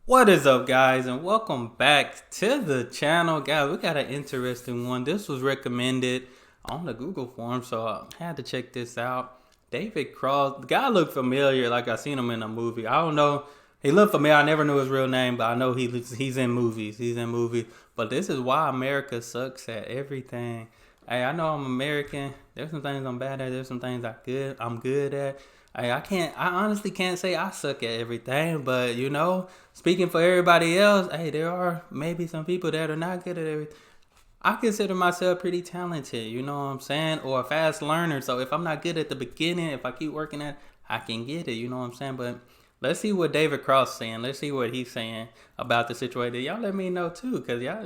What is up, guys, and welcome back to the channel. Guys, we got an interesting one. This was recommended on the Google form, so I had to check this out. David Cross, the guy looked familiar, like I seen him in a movie. I don't know, he looked familiar. I never knew his real name, but I know he's in movies. He's in movies. But this is why America sucks at everything. Hey, I know I'm American. There's some things I'm bad at. There's some things I'm good at. I honestly can't say I suck at everything, but speaking for everybody else, hey, there are maybe some people that are not good at everything. I consider myself pretty talented, you know what I'm saying? Or a fast learner. So if I'm not good at the beginning, if I keep working at it, I can get it, you know what I'm saying? But let's see what David Cross is saying. Let's see what he's saying about the situation. Y'all let me know too, because y'all,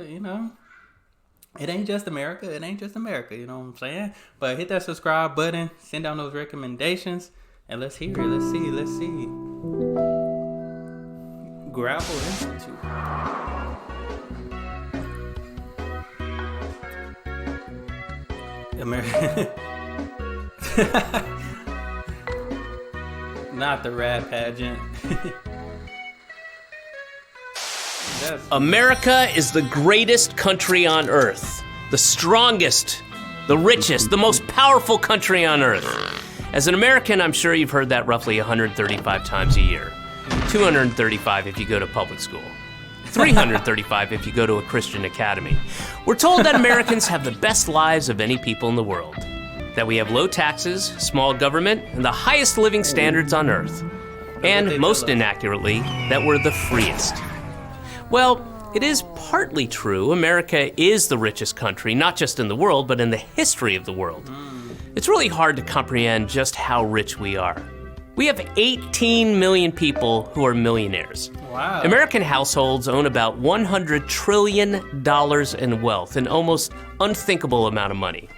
it ain't just America. It ain't just America, you know what I'm saying? But hit that subscribe button, send down those recommendations. And let's hear it. Let's see. Gravel Institute. America. Not the rap pageant. America is the greatest country on earth. The strongest, the richest, the most powerful country on earth. As an American, I'm sure you've heard that roughly 135 times a year. 235 if you go to public school. 335 if you go to a Christian academy. We're told that Americans have the best lives of any people in the world. That we have low taxes, small government, and the highest living standards on earth. And most inaccurately, that we're the freest. Well, it is partly true. America is the richest country, not just in the world, but in the history of the world. It's really hard to comprehend just how rich we are. We have 18 million people who are millionaires. Wow. American households own about $100 trillion in wealth, an almost unthinkable amount of money.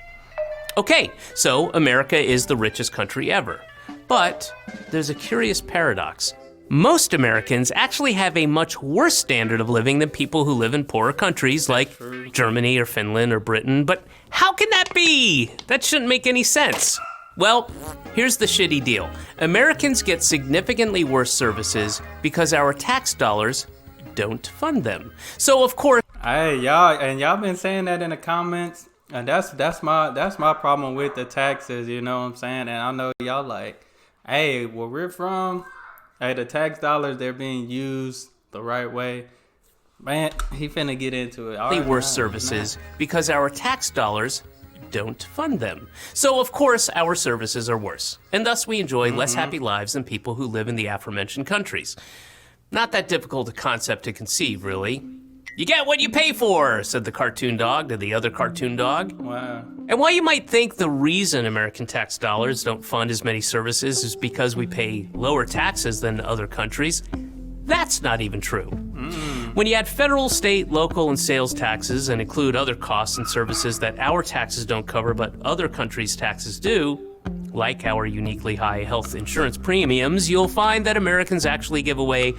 Okay, so America is the richest country ever. But there's a curious paradox. Most Americans actually have a much worse standard of living than people who live in poorer countries like Germany or Finland or Britain. But how can that be? That shouldn't make any sense. Well, here's the shitty deal. Americans get significantly worse services because our tax dollars don't fund them. So of course, hey, y'all been saying that in the comments, and that's my problem with the taxes, you know what I'm saying? And I know y'all like, hey, where we're from, hey, the tax dollars, they're being used the right way. Man, he finna get into it. Worse services because our tax dollars don't fund them. So of course our services are worse, and thus we enjoy less happy lives than people who live in the aforementioned countries. Not that difficult a concept to conceive, really. You get what you pay for, said the cartoon dog to the other cartoon dog. Wow. And while you might think the reason American tax dollars don't fund as many services is because we pay lower taxes than other countries, that's not even true. When you add federal, state, local, and sales taxes and include other costs and services that our taxes don't cover but other countries' taxes do, like our uniquely high health insurance premiums, you'll find that Americans actually give away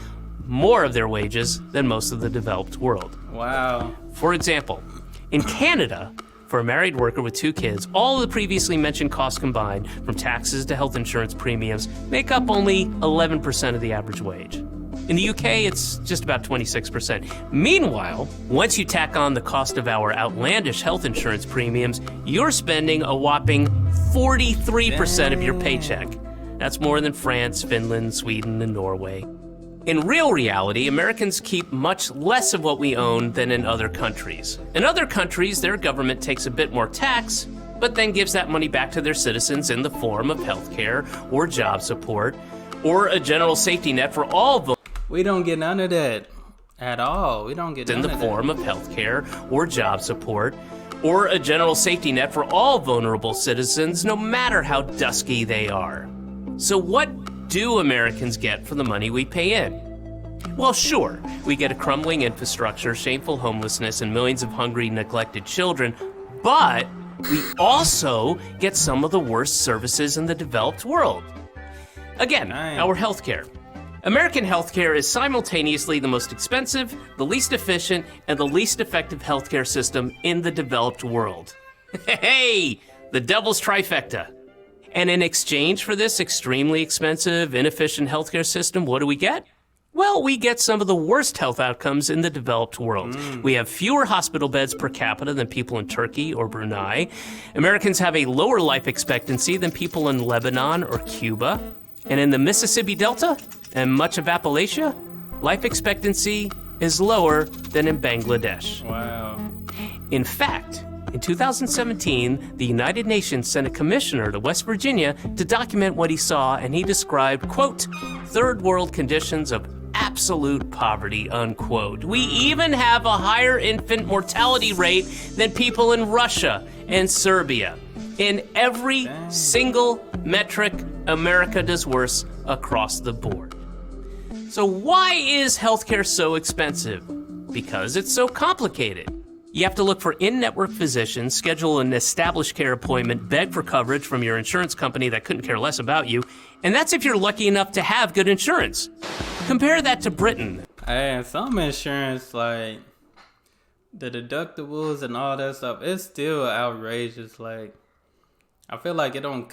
more of their wages than most of the developed world. Wow. For example, in Canada, for a married worker with 2 kids, all of the previously mentioned costs combined, from taxes to health insurance premiums, make up only 11% of the average wage. In the UK, it's just about 26%. Meanwhile, once you tack on the cost of our outlandish health insurance premiums, you're spending a whopping 43% of your paycheck. That's more than France, Finland, Sweden, and Norway. In real reality, Americans keep much less of what we own than in other countries. In other countries, their government takes a bit more tax, but then gives that money back to their citizens in the form of healthcare or job support or a general safety net for all We don't get none of that at all. We don't get none of that. In the form of healthcare or job support or a general safety net for all vulnerable citizens, no matter how dusky they are. So what do Americans get for the money we pay in? Well, sure, we get a crumbling infrastructure, shameful homelessness, and millions of hungry, neglected children, but we also get some of the worst services in the developed world. Again, our healthcare. American healthcare is simultaneously the most expensive, the least efficient, and the least effective healthcare system in the developed world. Hey, the devil's trifecta. And in exchange for this extremely expensive, inefficient healthcare system, what do we get? Well, we get some of the worst health outcomes in the developed world. We have fewer hospital beds per capita than people in Turkey or Brunei. Americans have a lower life expectancy than people in Lebanon or Cuba. And in the Mississippi Delta and much of Appalachia, life expectancy is lower than in Bangladesh. Wow. In fact, in 2017, the United Nations sent a commissioner to West Virginia to document what he saw, and he described, quote, third world conditions of absolute poverty, unquote. We even have a higher infant mortality rate than people in Russia and Serbia. In every single metric, America does worse across the board. So why is healthcare so expensive? Because it's so complicated. You have to look for in-network physicians, schedule an established care appointment, beg for coverage from your insurance company that couldn't care less about you, and that's if you're lucky enough to have good insurance. Compare that to Britain. And some insurance, like the deductibles and all that stuff, it's still outrageous. Like, I feel like it don't,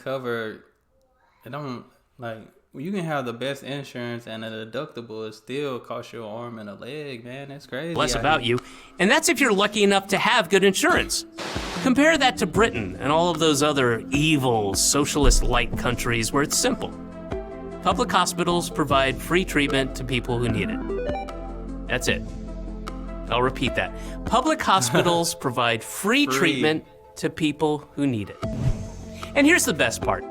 like, you can have the best insurance and a deductible, it still cost you an arm and a leg, man. It's crazy. Less about you. And that's if you're lucky enough to have good insurance. Compare that to Britain and all of those other evil, socialist-like countries where it's simple. Public hospitals provide free treatment to people who need it. That's it. I'll repeat that. Public hospitals provide free treatment to people who need it. And here's the best part.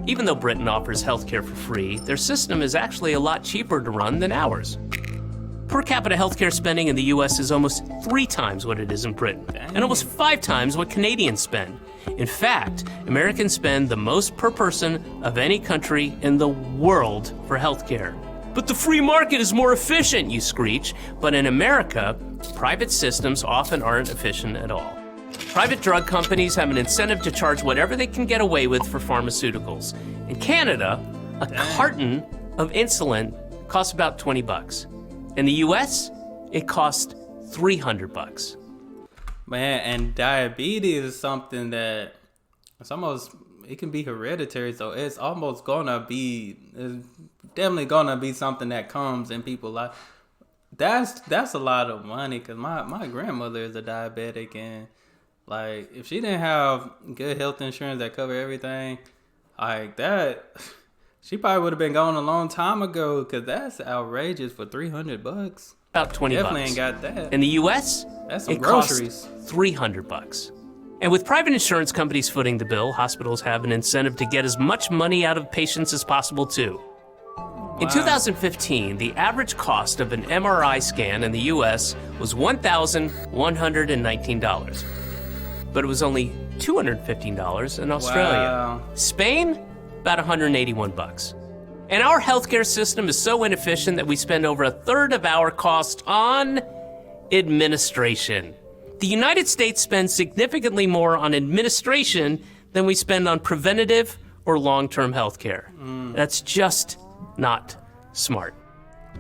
Even though Britain offers healthcare for free, their system is actually a lot cheaper to run than ours. Per capita healthcare spending in the US is almost 3 times what it is in Britain, and almost 5 times what Canadians spend. In fact, Americans spend the most per person of any country in the world for healthcare. But the free market is more efficient, you screech. But in America, private systems often aren't efficient at all. Private drug companies have an incentive to charge whatever they can get away with for pharmaceuticals. In Canada, a carton of insulin costs about $20. In the US, it costs $300. Man, and diabetes is something that it can be hereditary, so it's definitely gonna be something that comes in people's life. That's a lot of money, because my grandmother is a diabetic, and like, if she didn't have good health insurance that cover everything like that, she probably would have been gone a long time ago, because that's outrageous for $300. About $20. Definitely ain't got that. In the US, That's some it groceries. costs $300. And with private insurance companies footing the bill, hospitals have an incentive to get as much money out of patients as possible too. In 2015, the average cost of an MRI scan in the US was $1,119. But it was only $215 in Australia. Wow. Spain, about $181. And our healthcare system is so inefficient that we spend over 1/3 of our cost on administration. The United States spends significantly more on administration than we spend on preventative or long-term healthcare. That's just not smart.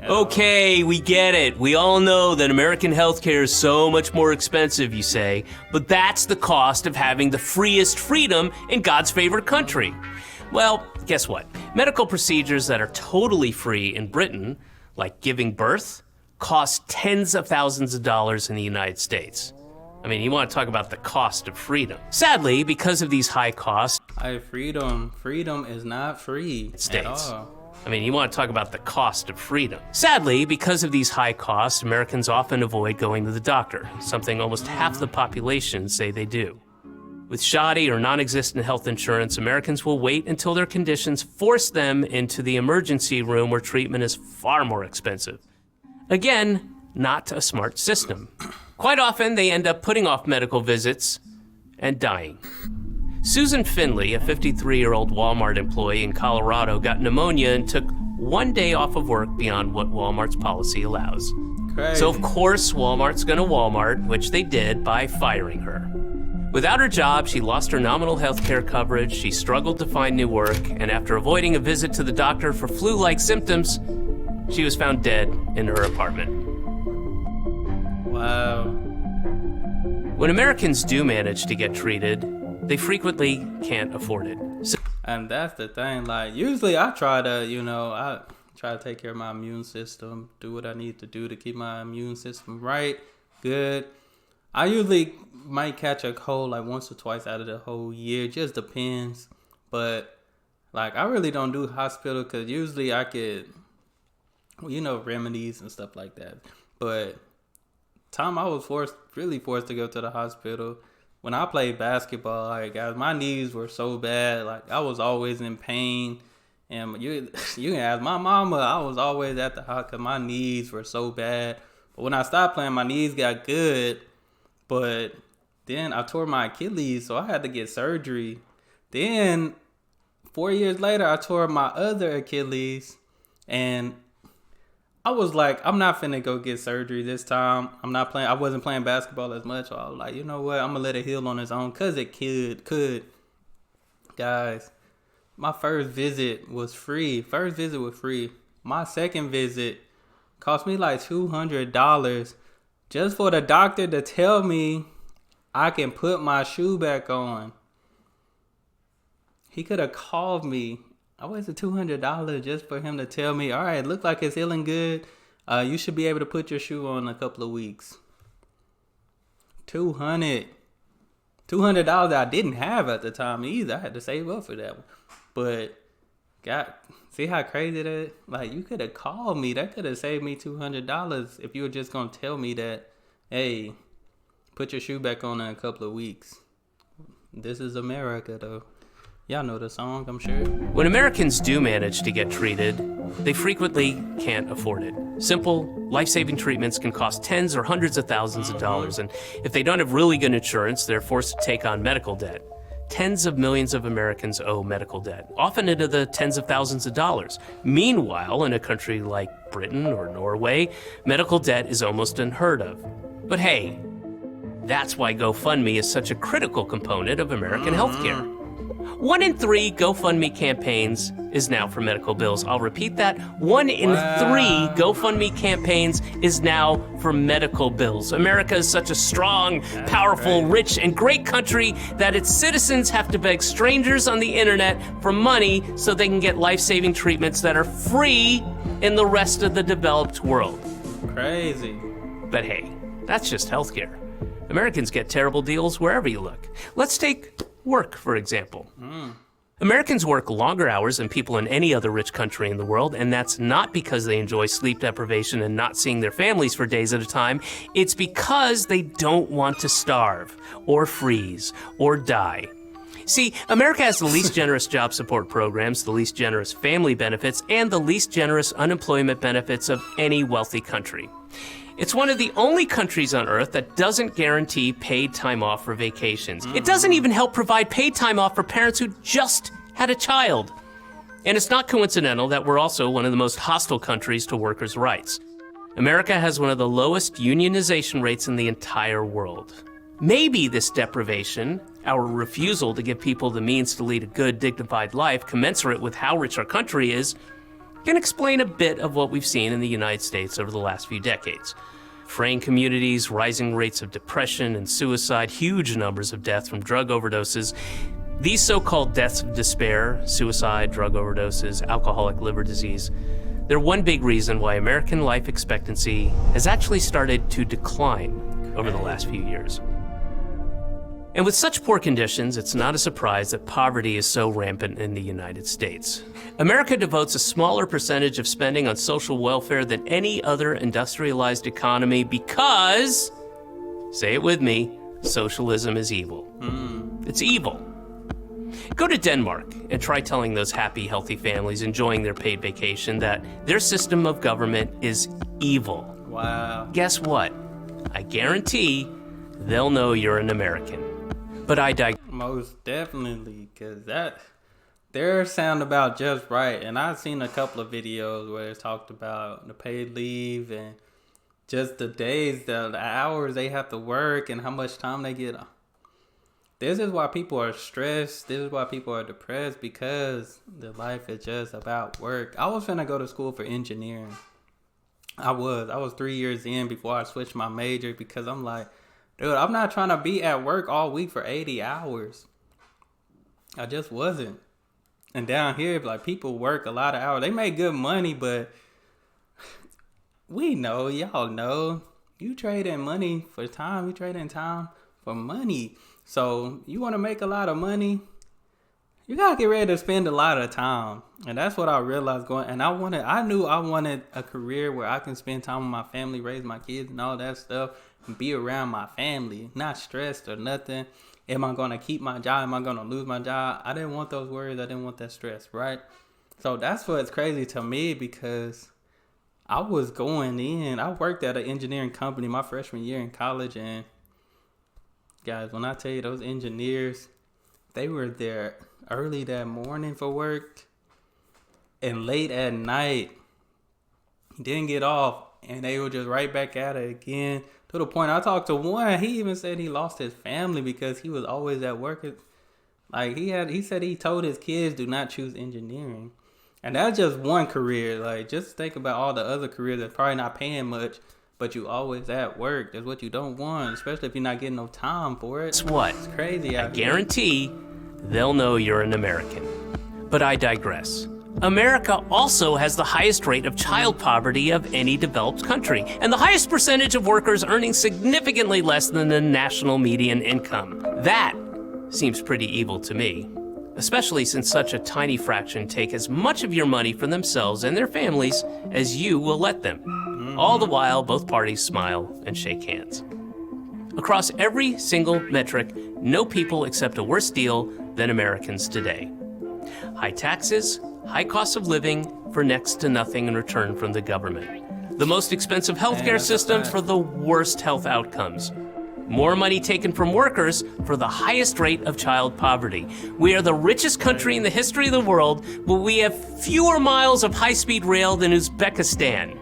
Okay, we get it. We all know that American healthcare is so much more expensive, you say, but that's the cost of having the freest freedom in God's favorite country. Well, guess what? Medical procedures that are totally free in Britain, like giving birth, cost tens of thousands of dollars in the United States. I mean, you want to talk about the cost of freedom. Sadly, because of these high costs, Freedom is not free at all. I mean, you want to talk about the cost of freedom. Sadly, because of these high costs, Americans often avoid going to the doctor, something almost half the population say they do. With shoddy or non-existent health insurance, Americans will wait until their conditions force them into the emergency room where treatment is far more expensive. Again, not a smart system. Quite often, they end up putting off medical visits and dying. Susan Finley, a 53-year-old Walmart employee in Colorado, got pneumonia and took 1 day off of work beyond what Walmart's policy allows. Crazy. So of course, Walmart's gonna Walmart, which they did by firing her. Without her job, she lost her nominal health care coverage, she struggled to find new work, and after avoiding a visit to the doctor for flu-like symptoms, she was found dead in her apartment. Wow. When Americans do manage to get treated, they frequently can't afford it. And that's the thing. Like, usually I try try to take care of my immune system, do what I need to do to keep my immune system right, good. I usually might catch a cold like once or twice out of the whole year. Just depends. But like, I really don't do hospital because usually I could, remedies and stuff like that. But time I was really forced to go to the hospital. When I played basketball, like, guys, my knees were so bad. Like, I was always in pain. And you can ask my mama, I was always at the hospital because my knees were so bad. But when I stopped playing, my knees got good. But then I tore my Achilles, so I had to get surgery. Then 4 years later, I tore my other Achilles, and I was like, I'm not finna go get surgery this time. I wasn't playing basketball as much. So I was like, you know what? I'm gonna let it heal on its own, cause it could. Guys, my first visit was free. My second visit cost me like $200 just for the doctor to tell me I can put my shoe back on. He could have called me. I wasted $200 just for him to tell me, all right, it looks like it's healing good. You should be able to put your shoe on in a couple of weeks. $200 I didn't have at the time either. I had to save up for that one. But see how crazy that is? Like, you could have called me. That could have saved me $200 if you were just going to tell me that, hey, put your shoe back on in a couple of weeks. This is America, though. Y'all know the song, I'm sure. When Americans do manage to get treated, they frequently can't afford it. Simple, life-saving treatments can cost tens or hundreds of thousands of dollars, and if they don't have really good insurance, they're forced to take on medical debt. Tens of millions of Americans owe medical debt, often into the tens of thousands of dollars. Meanwhile, in a country like Britain or Norway, medical debt is almost unheard of. But hey, that's why GoFundMe is such a critical component of American healthcare. 1 in 3 GoFundMe campaigns is now for medical bills. I'll repeat that. 1 in 3 GoFundMe campaigns is now for medical bills. America is such a strong, powerful, rich, and great country that its citizens have to beg strangers on the internet for money so they can get life-saving treatments that are free in the rest of the developed world. Crazy. But hey, that's just healthcare. Americans get terrible deals wherever you look. Let's take work, for example. Americans work longer hours than people in any other rich country in the world, and that's not because they enjoy sleep deprivation and not seeing their families for days at a time. It's because they don't want to starve, or freeze, or die. See, America has the least generous job support programs, the least generous family benefits, and the least generous unemployment benefits of any wealthy country. It's one of the only countries on Earth that doesn't guarantee paid time off for vacations. It doesn't even help provide paid time off for parents who just had a child. And it's not coincidental that we're also one of the most hostile countries to workers' rights. America has one of the lowest unionization rates in the entire world. Maybe this deprivation, our refusal to give people the means to lead a good, dignified life commensurate with how rich our country is, can explain a bit of what we've seen in the United States over the last few decades. Fraying communities, rising rates of depression and suicide, huge numbers of deaths from drug overdoses. These so-called deaths of despair, suicide, drug overdoses, alcoholic liver disease, they're one big reason why American life expectancy has actually started to decline over the last few years. And with such poor conditions, it's not a surprise that poverty is so rampant in the United States. America devotes a smaller percentage of spending on social welfare than any other industrialized economy because, say it with me, socialism is evil. It's evil. Go to Denmark and try telling those happy, healthy families enjoying their paid vacation that their system of government is evil. Wow. Guess what? I guarantee they'll know you're an American. But I digress. Most definitely, because they're sound about just right. And I've seen a couple of videos where it's talked about the paid leave and just the days, the hours they have to work and how much time they get. This is why people are stressed. This is why people are depressed, because their life is just about work. I was finna go to school for engineering. I was 3 years in before I switched my major because I'm like, dude, I'm not trying to be at work all week for 80 hours. I just wasn't. And down here, like, people work a lot of hours. They make good money, but we know, y'all know, you trade in money for time. You trade in time for money. So you want to make a lot of money, you gotta get ready to spend a lot of time. And that's what I realized going. And I knew I wanted a career where I can spend time with my family, raise my kids and all that stuff, and be around my family, not stressed or nothing. Am I gonna keep my job? Am I gonna lose my job? I didn't want those worries. I didn't want that stress, right? So that's what's crazy to me, because I was going in. I worked at an engineering company my freshman year in college, and guys, when I tell you, those engineers, they were there early that morning for work and late at night, didn't get off, and they were just right back at it again, to the point I talked to one, he even said he lost his family because he was always at work. Like, he said he told his kids, do not choose engineering. And that's just one career. Like, just think about all the other careers that's probably not paying much, but you always at work. That's what you don't want, especially if you're not getting no time for it. Guess what? It's crazy out here. Guarantee they'll know you're an American. But I digress. America also has the highest rate of child poverty of any developed country, and the highest percentage of workers earning significantly less than the national median income. That seems pretty evil to me, especially since such a tiny fraction take as much of your money for themselves and their families as you will let them. All the while, both parties smile and shake hands. Across every single metric, no people accept a worse deal than Americans today. High taxes, high cost of living for next to nothing in return from the government. The most expensive healthcare systems for the worst health outcomes. More money taken from workers for the highest rate of child poverty. We are the richest country in the history of the world, but we have fewer miles of high-speed rail than Uzbekistan.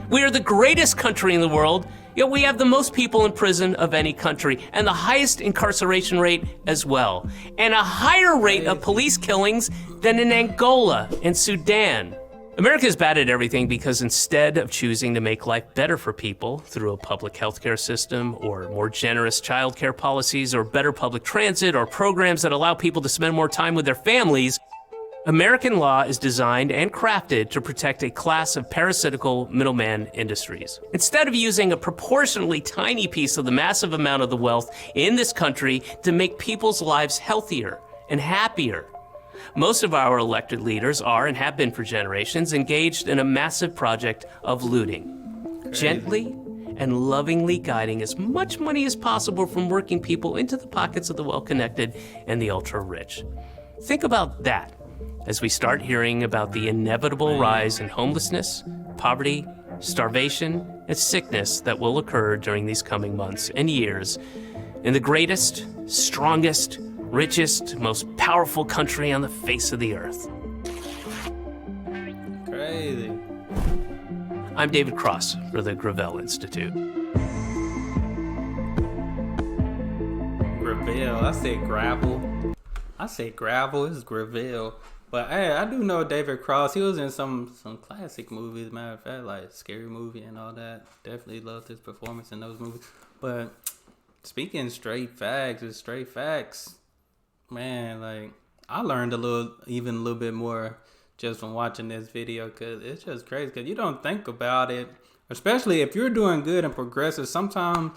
We are the greatest country in the world, yet we have the most people in prison of any country, and the highest incarceration rate as well, and a higher rate of police killings than in Angola and Sudan. America is bad at everything because instead of choosing to make life better for people through a public healthcare system or more generous childcare policies or better public transit or programs that allow people to spend more time with their families, American law is designed and crafted to protect a class of parasitical middleman industries. Instead of using a proportionally tiny piece of the massive amount of the wealth in this country to make people's lives healthier and happier, most of our elected leaders are, and have been for generations, engaged in a massive project of looting, gently and lovingly guiding as much money as possible from working people into the pockets of the well-connected and the ultra-rich. Think about that as we start hearing about the inevitable rise in homelessness, poverty, starvation, and sickness that will occur during these coming months and years in the greatest, strongest, richest, most powerful country on the face of the earth. Crazy. I'm David Cross for the Gravel Institute. Gravel. I say gravel. It's gravel. But hey, I do know David Cross. He was in some classic movies, matter of fact, like Scary Movie and all that. Definitely loved his performance in those movies. But speaking straight facts, man, like, I learned a little bit more just from watching this video, because it's just crazy, because you don't think about it, especially if you're doing good and progressive. Sometimes,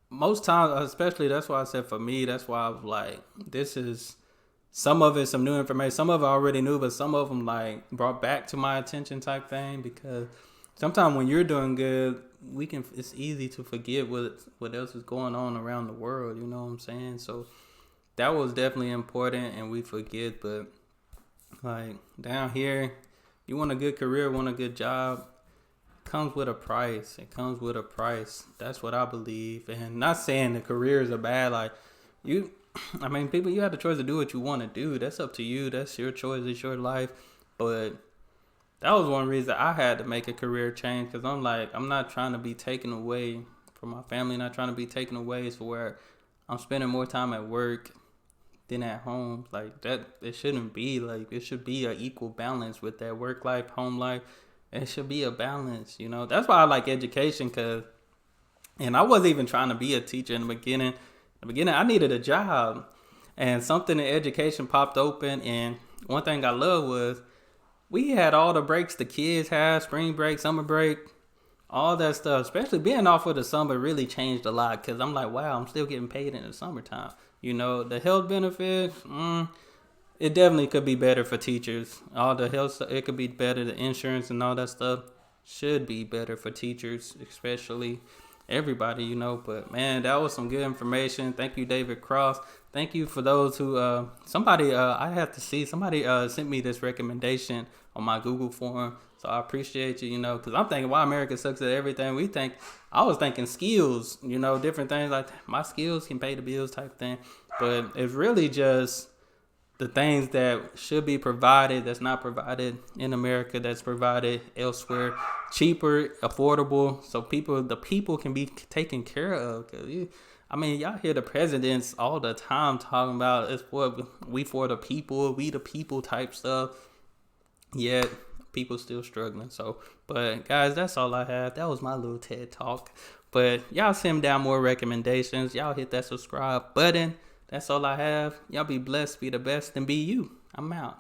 most times, especially, that's why I said for me, that's why I was like, this is, some of it, some new information, some of it I already knew, but some of them like brought back to my attention type thing, because sometimes when you're doing good, it's easy to forget what else is going on around the world, you know what I'm saying? So that was definitely important, and we forget. But like down here, you want a good career, want a good job, it comes with a price. That's what I believe. And not saying the careers are bad. Like, people, you have the choice to do what you want to do. That's up to you. That's your choice. It's your life. But that was one reason I had to make a career change, because I'm not trying to be taken away from my family, not trying to be taken away to where I'm spending more time at work than at home. Like, that, it shouldn't be. Like, it should be an equal balance with that work life, home life. It should be a balance, you know. That's why I like education, and I wasn't even trying to be a teacher in the beginning. I needed a job, and something in education popped open, and one thing I love was we had all the breaks the kids had, spring break, summer break, all that stuff. Especially being off for the summer really changed a lot because I'm like, wow, I'm still getting paid in the summertime. You know, the health benefits, it definitely could be better for teachers. All the health, it could be better. The insurance and all that stuff should be better for teachers, especially everybody, you know. But man, that was some good information. Thank you, David Cross. Thank you for those who somebody I have to see somebody sent me this recommendation on my Google form. So I appreciate you, you know, because I'm thinking why America sucks at everything. I was thinking skills, you know, different things like my skills can pay the bills type thing. But it's really just the things that should be provided that's not provided in America, that's provided elsewhere, cheaper, affordable, so the people can be taken care of. Y'all hear the presidents all the time talking about it's we for the people, we the people type stuff. Yet people still struggling. So, but guys, that's all I have. That was my little TED talk. But y'all send down more recommendations. Y'all hit that subscribe button. That's all I have. Y'all be blessed, be the best, and be you. I'm out.